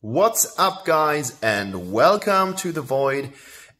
What's up guys, and welcome to The Void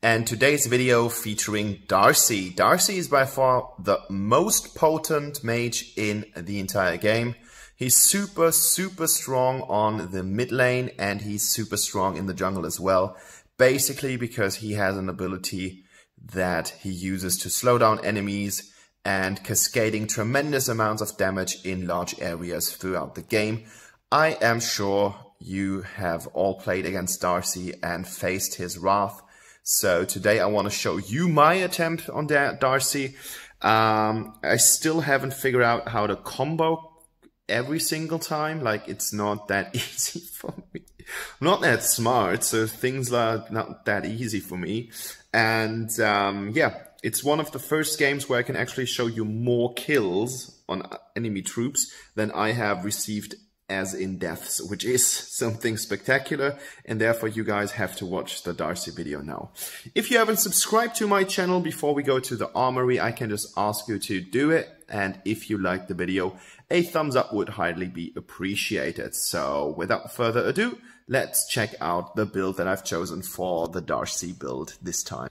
and today's video featuring Darcy. Darcy is by far the most potent mage in the entire game. He's super strong on the mid lane and he's super strong in the jungle as well. Basically because he has an ability that he uses to slow down enemies and cascading tremendous amounts of damage in large areas throughout the game. I am sure you have all played against Darcy and faced his wrath. So today I want to show you my attempt on Darcy. I still haven't figured out how to combo every single time. Like, it's not that easy for me. I'm not that smart, so things are not that easy for me. And yeah, it's one of the first games where I can actually show you more kills on enemy troops than I have received as in deaths, which is something spectacular, and therefore you guys have to watch the Darcy video now. If you haven't subscribed to my channel before we go to the armory, I can just ask you to do it, and if you like the video, a thumbs up would highly be appreciated. So without further ado, let's check out the build that I've chosen for the Darcy build this time.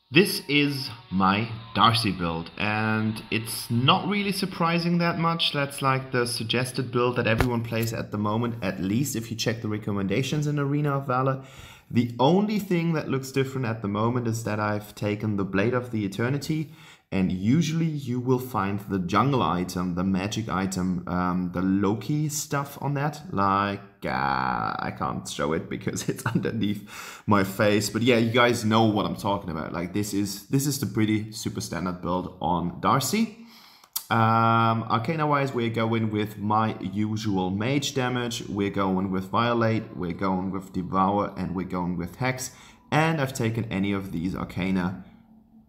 This is my Darcy build, and it's not really surprising that much. That's like the suggested build that everyone plays at the moment, at least if you check the recommendations in Arena of Valor. The only thing that looks different at the moment is that I've taken the Blade of the Eternity, and usually you will find the jungle item, the magic item, the Loki stuff on that. Like, I can't show it because it's underneath my face. But yeah, you guys know what I'm talking about. Like, this is the pretty super standard build on Darcy. Arcana-wise, we're going with my usual mage damage. We're going with Violate, we're going with Devour, and we're going with Hex. And I've taken any of these Arcana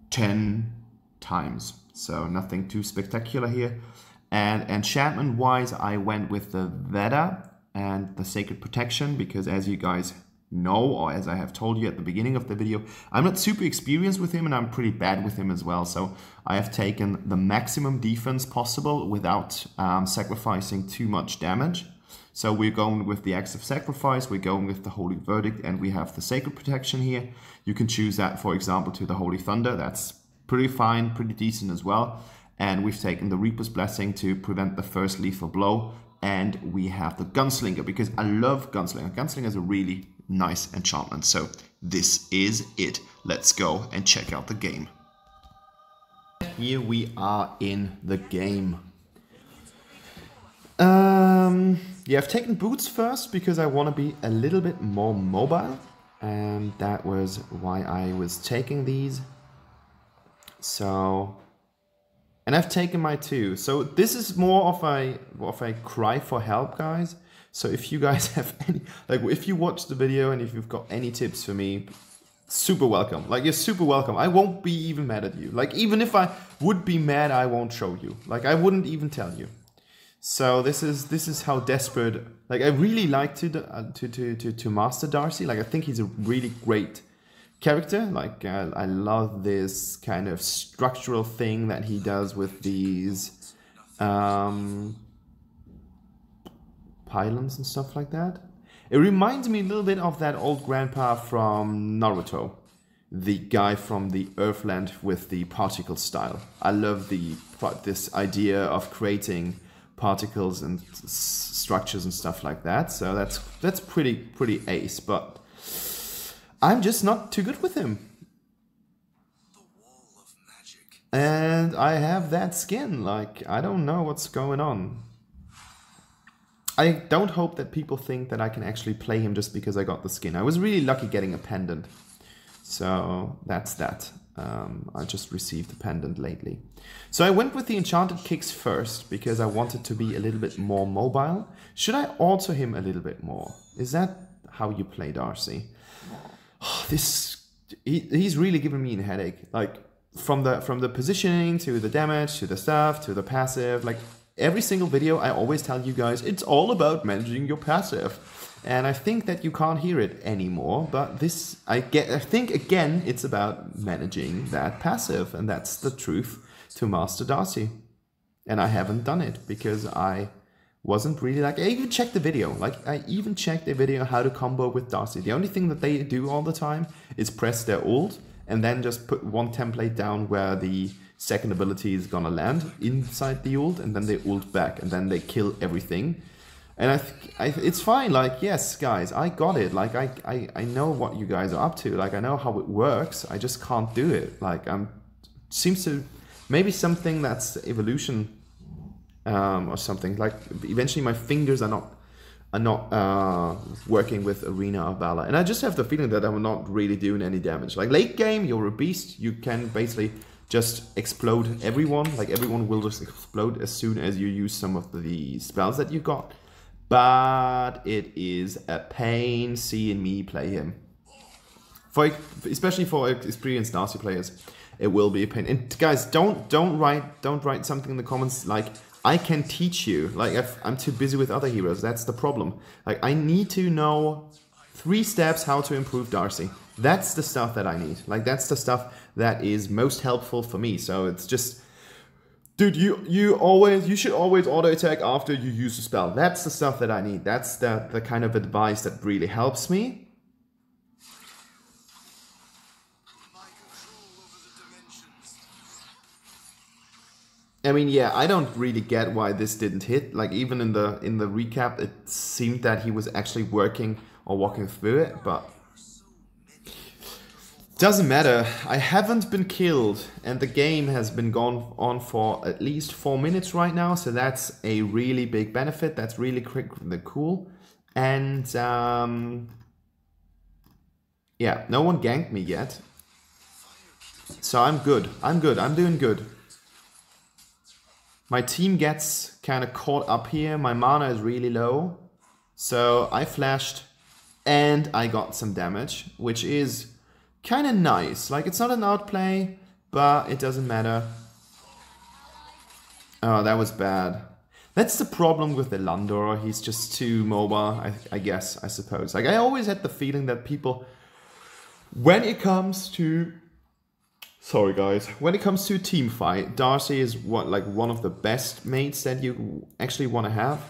10 times, so nothing too spectacular here. And enchantment wise, I went with the Veda and the Sacred Protection because, as you guys know, or as I have told you at the beginning of the video, I'm not super experienced with him and I'm pretty bad with him as well. So I have taken the maximum defense possible without sacrificing too much damage. So we're going with the Axe of Sacrifice, we're going with the Holy Verdict, and we have the Sacred Protection here. You can choose that, for example, to the Holy Thunder. That's pretty fine, pretty decent as well. And we've taken the Reaper's Blessing to prevent the first lethal blow. And we have the Gunslinger because I love Gunslinger. Gunslinger is a really nice enchantment. So this is it. Let's go and check out the game. Here we are in the game. Yeah, I've taken boots first because I want to be a little bit more mobile. And that was why I was taking these. So, and I've taken my two. So this is more of a cry for help, guys. So if you guys have any, like, if you watch the video and if you've got any tips for me, super welcome. Like, you're super welcome. I won't be even mad at you. Like, even if I would be mad, I won't show you. Like, I wouldn't even tell you. So this is how desperate. Like, I really like to master Darcy. Like, I think he's a really great character. Like, I love this kind of structural thing that he does with these pylons and stuff like that. It reminds me a little bit of that old grandpa from Naruto, the guy from the Earthland with the particle style. I love this idea of creating particles and structures and stuff like that. So that's pretty ace, but I'm just not too good with him. And I have that skin. Like, I don't know what's going on. I don't hope that people think that I can actually play him just because I got the skin. I was really lucky getting a pendant. So that's that. I just received a pendant lately. So I went with the enchanted kicks first because I wanted to be a little bit more mobile. Should I alter him a little bit more? Is that how you play Darcy? He's really giving me a headache. Like, from the positioning to the damage to the stuff to the passive. Like, every single video I always tell you guys it's all about managing your passive, and I think that you can't hear it anymore. But this, I think again it's about managing that passive, and that's the truth to master Darcy. And I haven't done it because I wasn't really like, I even checked the video. Like I even checked the video how to combo with Darcy. The only thing that they do all the time is press their ult and then just put one template down where the second ability is gonna land inside the ult, and then they ult back and then they kill everything. And it's fine. Like, yes, guys, I got it. Like I know what you guys are up to. Like I know how it works. I just can't do it. Like seems to maybe something that's evolution. Or something like eventually my fingers are not working with Arena of Valor, and I just have the feeling that I'm not really doing any damage. Like late game, you're a beast. You can basically just explode everyone. Like everyone will just explode as soon as you use some of the spells that you got. But it is a pain seeing me play him. Especially for experienced Darcy players, it will be a pain. And guys, don't write something in the comments like, I can teach you. Like I'm too busy with other heroes. That's the problem. Like I need to know 3 steps how to improve Darcy. That's the stuff that I need. Like that's the stuff that is most helpful for me. So it's just, dude, you should always auto attack after you use a spell. That's the stuff that I need. That's the kind of advice that really helps me. I mean, yeah, I don't really get why this didn't hit. Like even in the recap, it seemed that he was actually working or walking through it, but doesn't matter. I haven't been killed, and the game has been gone on for at least 4 minutes right now, so that's a really big benefit. That's really cool. And yeah, no one ganked me yet, so I'm good. I'm doing good. My team gets kind of caught up here. My mana is really low. So I flashed and I got some damage, which is kind of nice. Like it's not an outplay, but it doesn't matter. Oh, that was bad. That's the problem with the Landor. He's just too mobile, I guess, I suppose. Like I always had the feeling that people, when it comes to... Sorry guys, when it comes to a team fight, Darcy is one of the best mates that you actually want to have,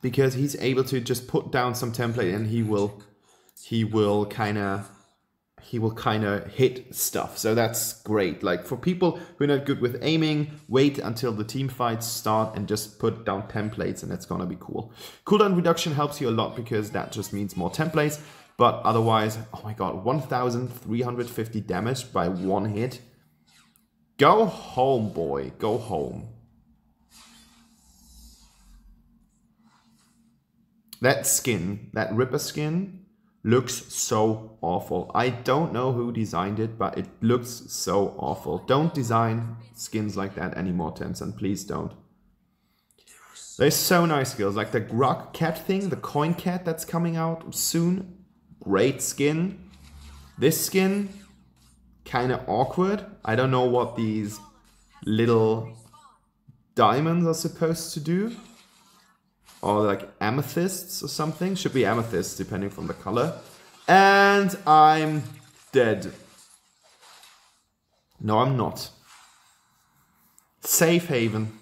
because he's able to just put down some template and he will kind of hit stuff. So that's great. Like for people who are not good with aiming, wait until the team fights start and just put down templates, and it's gonna be cool. Cooldown reduction helps you a lot because that just means more templates. But otherwise, oh my god, 1,350 damage by 1 hit. Go home, boy. Go home. That skin, that Ripper skin, looks so awful. I don't know who designed it, but it looks so awful. Don't design skins like that anymore, Tencent. Please don't. There's so nice skills, like the Grog cat thing, the coin cat that's coming out soon. Great skin. This skin, kind of awkward. I don't know what these little diamonds are supposed to do. Or like amethysts or something. Should be amethysts depending from the color. And I'm dead. No, I'm not. Safe haven.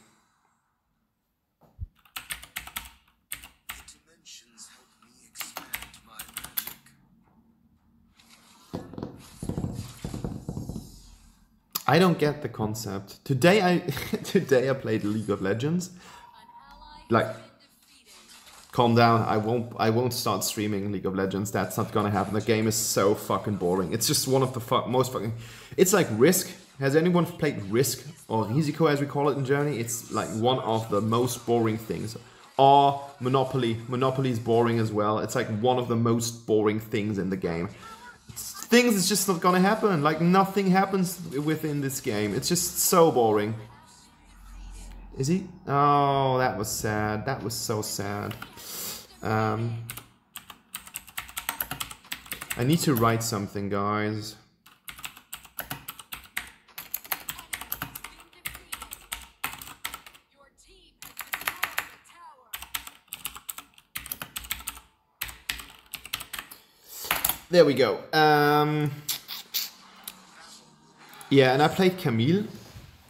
I don't get the concept. Today I played League of Legends. Like, calm down. I won't start streaming League of Legends. That's not gonna happen. The game is so fucking boring. It's just one of the most fucking... It's like Risk. Has anyone played Risk or Risiko as we call it in Germany? It's like one of the most boring things. Or Monopoly. Monopoly is boring as well. It's like one of the most boring things in the game. Things is just not gonna happen. Like nothing happens within this game. It's just so boring. Is he? Oh, that was sad. That was so sad. I need to write something, guys. There we go. Yeah, and I played Camille.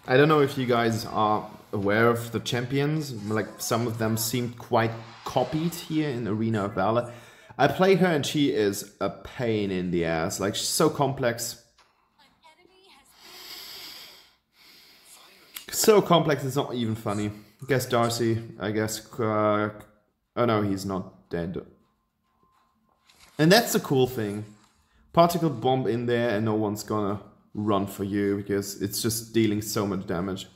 I don't know if you guys are aware of the champions. Like, some of them seemed quite copied here in Arena of Valor. I play her and she is a pain in the ass. Like, she's so complex. So complex, it's not even funny. I guess Darcy, I guess... oh no, he's not dead. And that's the cool thing. Particle bomb in there and no one's gonna run for you because it's just dealing so much damage.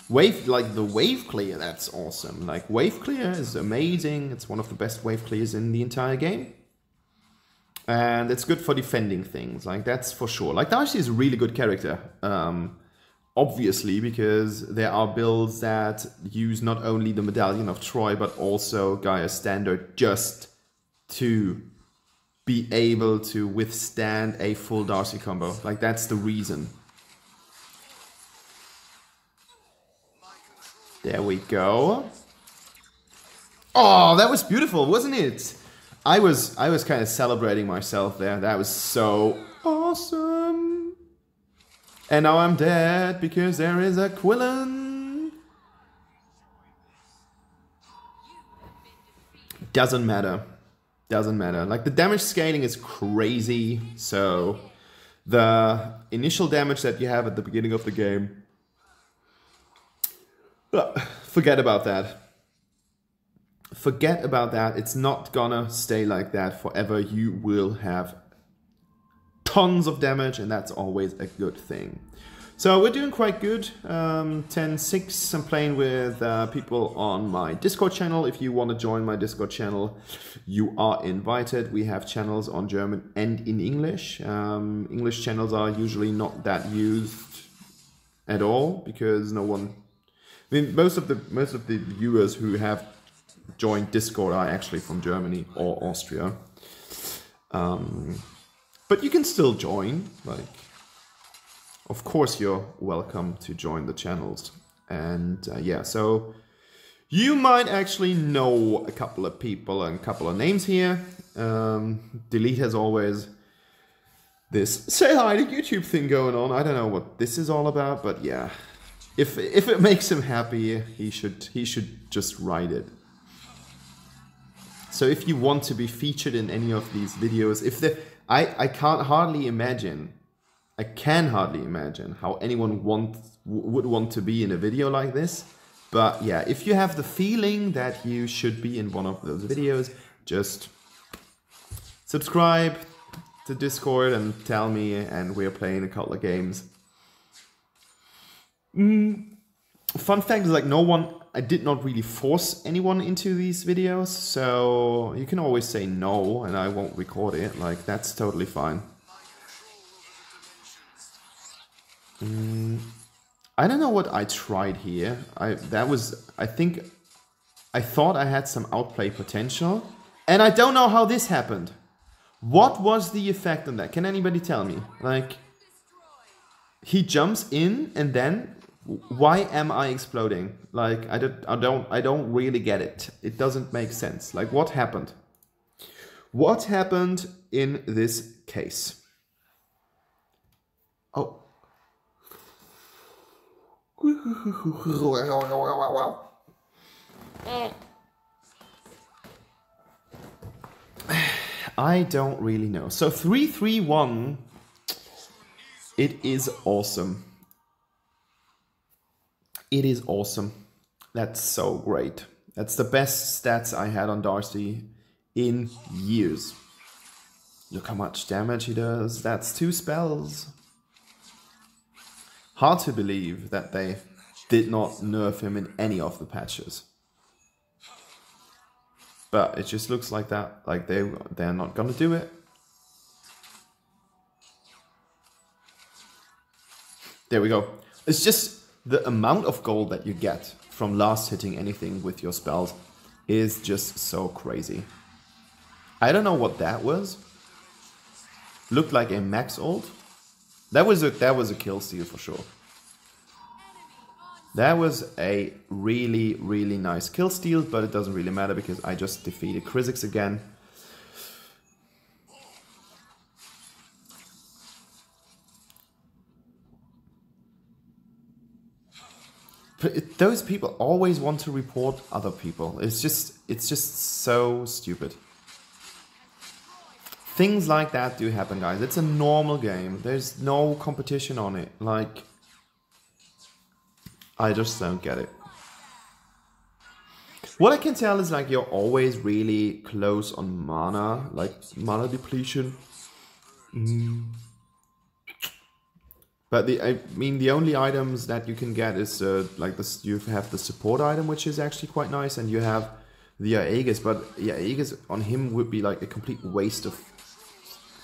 Wave, like the wave clear, that's awesome. Like, wave clear is amazing. It's one of the best wave clears in the entire game. And it's good for defending things, like that's for sure. Like, Darcy is a really good character. Obviously, because there are builds that use not only the Medallion of Troy, but also Gaia Standard just to be able to withstand a full Darcy combo. Like, that's the reason. There we go. Oh, that was beautiful, wasn't it? I was kind of celebrating myself there. That was so awesome. And now I'm dead because there is a Quillen. Doesn't matter. Doesn't matter. Like, the damage scaling is crazy. So the initial damage that you have at the beginning of the game, forget about that. Forget about that. It's not gonna stay like that forever. You will have tons of damage, and that's always a good thing. So we're doing quite good. 10-6. I'm playing with people on my Discord channel. If you want to join my Discord channel, you are invited. We have channels on German and in English. English channels are usually not that used at all because no one... I mean, most of the viewers who have joined Discord are actually from Germany or Austria. But you can still join. Like, of course, you're welcome to join the channels. And yeah, so you might actually know a couple of people and a couple of names here. Delete has always this say hi to YouTube thing going on. I don't know what this is all about, but yeah. If it makes him happy, he should just write it. So if you want to be featured in any of these videos, I can hardly imagine how anyone would want to be in a video like this. But yeah, if you have the feeling that you should be in one of those videos, just subscribe to Discord and tell me, and we're playing a couple of games. Fun fact is, like, I did not really force anyone into these videos, so you can always say no and I won't record it. Like, that's totally fine. I don't know what I tried here. I thought I had some outplay potential, and I don't know how this happened. What was the effect on that? Can anybody tell me? Like, he jumps in and then why am I exploding? Like, I don't really get it. It doesn't make sense. Like, what happened? What happened in this case? Oh. I don't really know. So 3-3-1. It is awesome. It is awesome. That's so great. That's the best stats I had on Darcy in years. Look how much damage he does. That's 2 spells. Hard to believe that they did not nerf him in any of the patches. But it just looks like that. Like they're not gonna do it. There we go. It's just the amount of gold that you get from last hitting anything with your spells is just so crazy. I don't know what that was. Looked like a max ult. That was a kill steal for sure. That was a really, really nice kill steal, but it doesn't really matter because I just defeated Kha'Zix again. But those people always want to report other people. It's just so stupid. Things like that do happen, guys. It's a normal game. There's no competition on it. Like, I just don't get it. What I can tell is like you're always really close on mana, like mana depletion. But the only items that you can get is like this. You have the support item, which is actually quite nice, and you have the Aegis. But yeah, Aegis on him would be like a complete waste of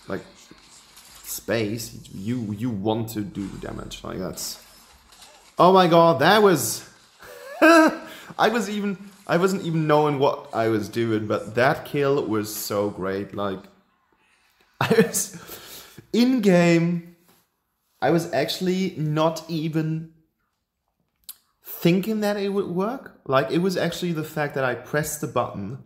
like space. You want to do damage, like that's. Oh my god, that was. I wasn't even knowing what I was doing, but that kill was so great. Like, I was in game. I was actually not even thinking that it would work. Like, it was actually the fact that I pressed the button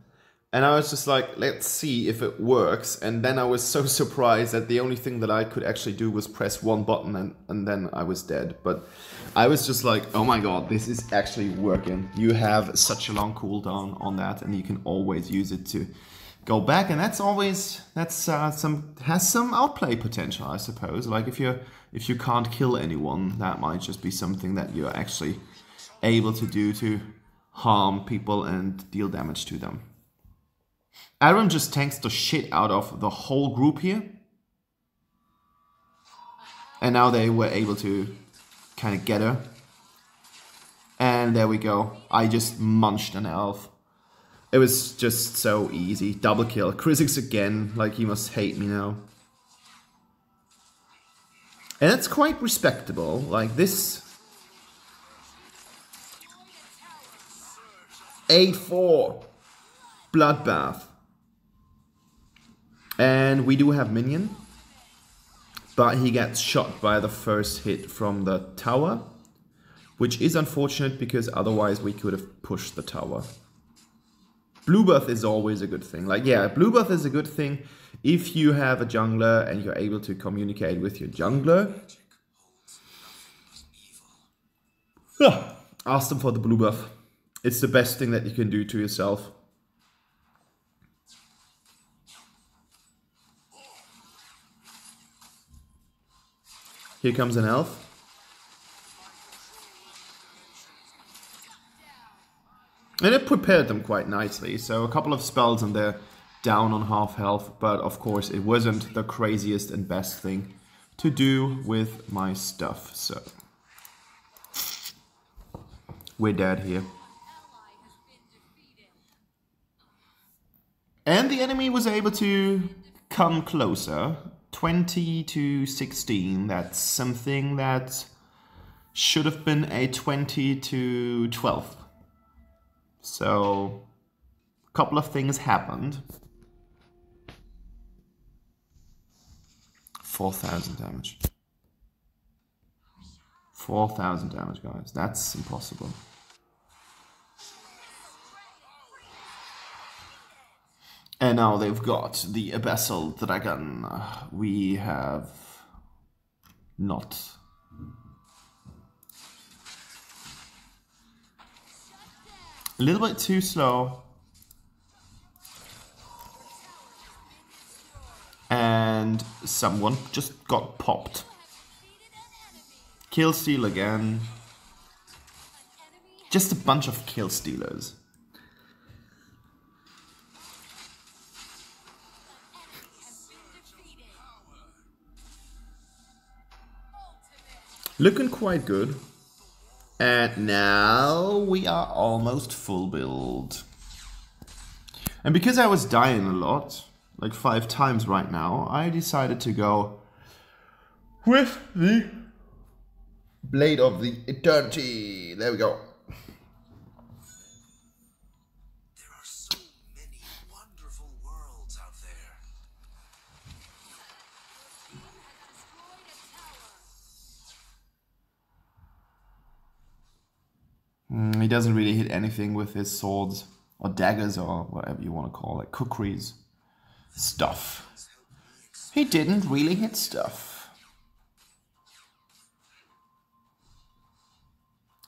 and I was just like, let's see if it works. And then I was so surprised that the only thing that I could actually do was press one button and then I was dead. But I was just like, oh my god, this is actually working. You have such a long cooldown on that and you can always use it to go back. And that's always, has some outplay potential, I suppose. Like if you can't kill anyone, that might just be something that you're actually able to do to harm people and deal damage to them. Aaron just tanks the shit out of the whole group here. And now they were able to kind of get her. And there we go. I just munched an elf. It was just so easy. Double kill. Chryzix again. Like, he must hate me now. And it's quite respectable. Like, this... 8-4. Bloodbath. And we do have minion. But he gets shot by the first hit from the tower. Which is unfortunate because otherwise we could have pushed the tower. Blue buff is always a good thing. Like, yeah, blue buff is a good thing if you have a jungler and you're able to communicate with your jungler. Ask them for the blue buff. It's the best thing that you can do to yourself. Here comes an elf. And it prepared them quite nicely. So a couple of spells and they're down on half health. But of course it wasn't the craziest and best thing to do with my stuff. So we're dead here. And the enemy was able to come closer. 20 to 16. That's something that should have been a 20 to 12. So, a couple of things happened. 4,000 damage. 4,000 damage, guys. That's impossible. And now they've got the Abyssal Dragon. We have not. A little bit too slow. And someone just got popped. Kill steal again. Just a bunch of kill stealers. Looking quite good. And now we are almost full build. And because I was dying a lot, like 5 times right now, I decided to go with the Blade of the Eternity. There we go. There are so many wonderful worlds out there. He doesn't really hit anything with his swords or daggers or whatever you want to call it. Kukris. Stuff. He didn't really hit stuff.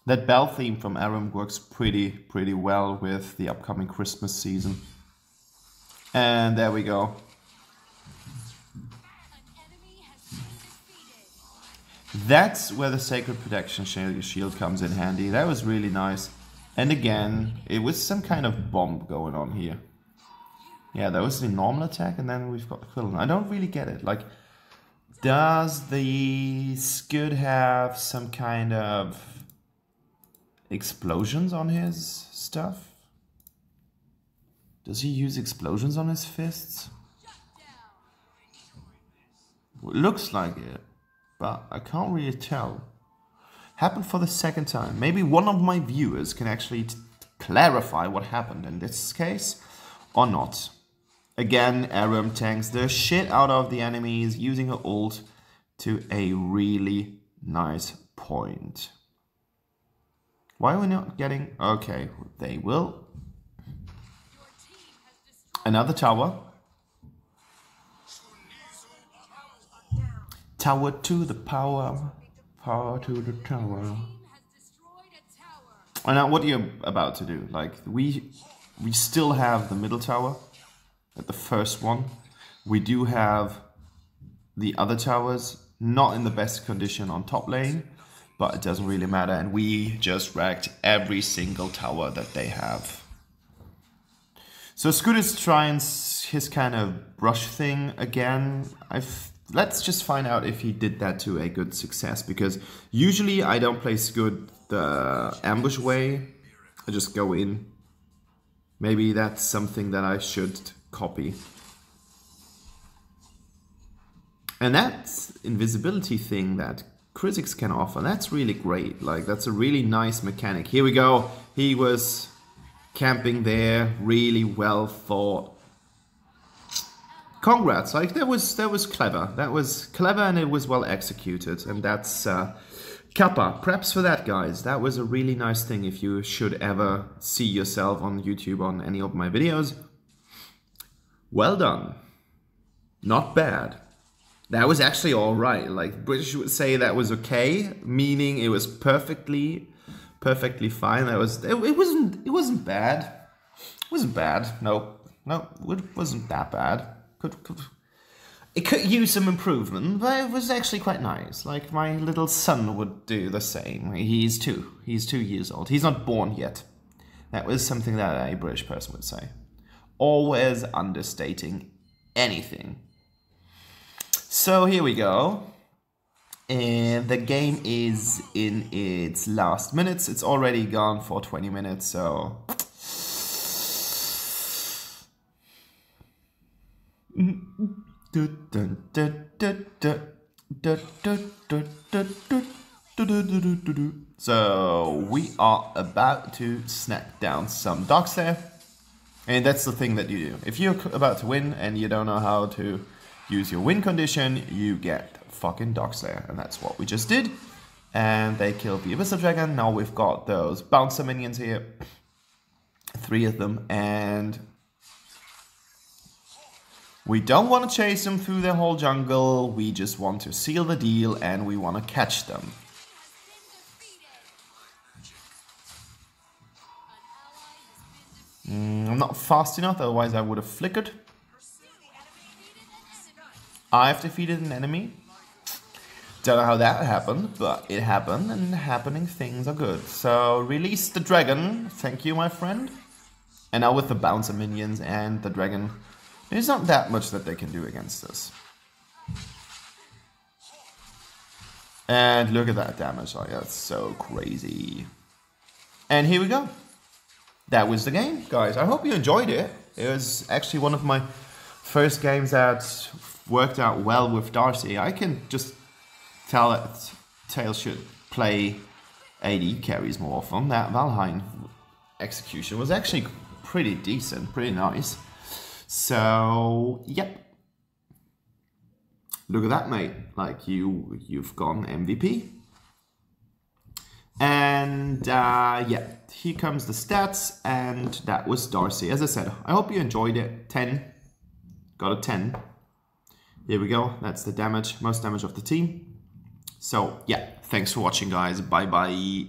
That bell theme from Aram works pretty well with the upcoming Christmas season. And there we go. That's where the Sacred Protection Shield comes in handy. That was really nice. And again, it was some kind of bomb going on here. Yeah, that was the normal attack, and then we've got the Quill. I don't really get it. Like, does the Scud have some kind of explosions on his stuff? Does he use explosions on his fists? It looks like it, but I can't really tell. Happened for the second time. Maybe one of my viewers can actually clarify what happened in this case, or not. Again, Aram tanks the shit out of the enemies using her ult to a really nice point. Why are we not getting... Okay, they will. Another tower. Tower to the power. Power to the tower. And now what are you about to do? Like, we still have the middle tower at the first one. We do have the other towers not in the best condition on top lane, but it doesn't really matter, and we just wrecked every single tower that they have. So Scud is trying his kind of brush thing again. Let's just find out if he did that to a good success, because usually I don't play Scud the ambush way. I just go in. Maybe that's something that I should copy. And that invisibility thing that Kha'Zix can offer, that's really great. Like, that's a really nice mechanic. Here we go. He was camping there, really well thought. Congrats, like that was clever. That was clever and it was well executed. And that's Kappa. Perhaps for that, guys. That was a really nice thing if you should ever see yourself on YouTube on any of my videos. Well done. Not bad. That was actually alright. Like, British would say that was okay, meaning it was perfectly fine. That was it wasn't bad. It wasn't bad. No, it wasn't that bad. It could use some improvement, but it was actually quite nice. Like, my little son would do the same. He's 2 years old. He's not born yet. That was something that a British person would say. Always understating anything. So here we go. And the game is in its last minutes. It's already gone for 20 minutes, so... So we are about to snack down some Darkslayer. And that's the thing that you do. If you're about to win and you don't know how to use your win condition, you get fucking Darkslayer. And that's what we just did. And they killed the Abyssal Dragon. Now we've got those bouncer minions here. 3 of them. And we don't want to chase them through the whole jungle. We just want to seal the deal and we want to catch them. I'm not fast enough, otherwise I would have flickered. I've defeated an enemy. Don't know how that happened, but it happened, and happening things are good. So, release the dragon. Thank you, my friend. And now with the bouncer minions and the dragon, there's not that much that they can do against us. And look at that damage. Oh, yeah, that's so crazy. And here we go. That was the game, guys. I hope you enjoyed it. It was actually one of my first games that worked out well with Darcy. I can just tell that Tails should play AD carries more often. That Valheim execution was actually pretty decent, pretty nice. So, yep. Look at that, mate. Like, you've gone MVP. And, yeah, here comes the stats, and that was Darcy. As I said, I hope you enjoyed it. 10. Got a 10. Here we go. That's the damage, most damage of the team. So, yeah, thanks for watching, guys. Bye-bye.